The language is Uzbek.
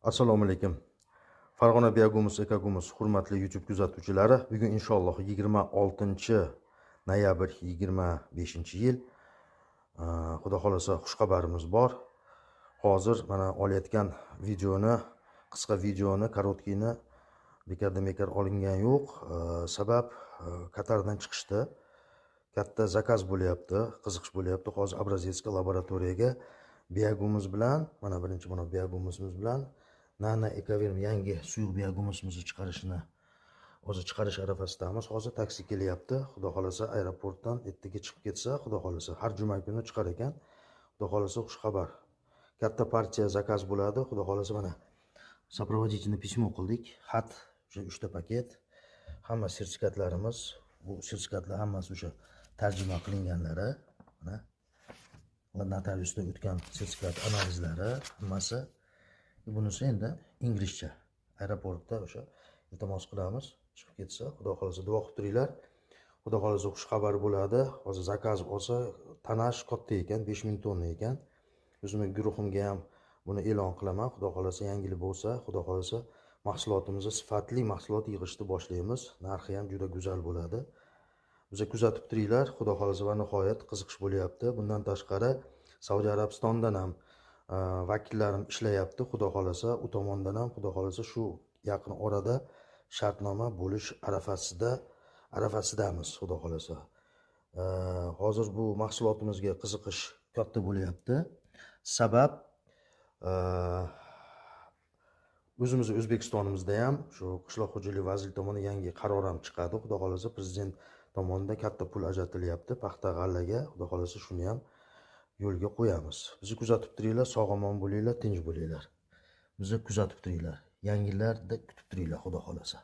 Assalomu alaykum. Farg'ona Biagumus Ekagumus hurmatli YouTube kuzatuvchilari, bugun inshaalloh 26 noyabr 25-yil. Xudo xolasa xush xabarimiz bor. Hozir mana olayotgan videoni, qisqa videoni, korotkini bekardan-bekar olingan yo'q. Sabab Qatardan chiqishda katta zakaz bo'lyapti, qiziqish bo'lyapti. Hozir Abrazetska laboratoriyaga Biagumus bilan, mana birinchi mana Biagumusimiz bilan Nana Ekaverm yangi suyuq Biagumusimizni chiqarishni hozir chiqarish arafasidamiz. Hozir taksi kelyapti. Xudo xolasa aeroportdan ertaga chiqib ketsa, xudo xolasa har juma kuni chiqar ekan. Xudo xolasa xush xabar. Katta partiya zakaz bo'ladi. Xudo xolasa mana сопроводительное письмо qildik. Xat o'sha 3 ta paket. Hamma sertifikatlarimiz, bu sertifikatlar hammasi o'sha tarjima qilinganlari, mana notariusda o'tgan sertifikat analizlari hammasi. Bunisi endi inglizcha. Aeroportda o'sha iltimos qilamiz, chiqib ketsa, xudo xolasa duo qilib turinglar. Xudo xolasa xush xabar bo'ladi. Hozir zakaz olsa, tanash katta ekan, 5000 tonna ekan. O'zimning guruhimga ham buni e'lon qilaman. Xudo xolasa yangilik bo'lsa, xudo xolasa mahsulotimizni sifatli mahsulot yig'ishni boshlaymiz. Narxi ham juda go'zal bo'ladi. Bizni kuzatib turinglar. Xudo xolasa va nihoyat qiziqish bo'lyapti. Bundan tashqari Saudiya Arabistondan ham vakillarim ishlayapti. Xudo xolasa u tomondan ham xudo xolasa shu yaqin orada shartnoma bo'lish arafasidamiz xudo xolasa. Hozir bu mahsulotimizga qiziqish katta bo'lyapti. Sabab o'zimiz O'zbekistonimizda ham shu qishloq xo'jaligi vazirligi tomonidan yangi qaror ham chiqadi. Xudo xolasa prezident tomonidan katta pul ajratilmayapti paxta g'allaga. Xudo xolasa shuni ham yo'lga qo'yamiz. Bizni kuzatib turinglar, sog'-omon bo'linglar, tinch bo'linglar. Bizni kuzatib turinglar. Yangilarda kutib turinglar, xudo xolasa.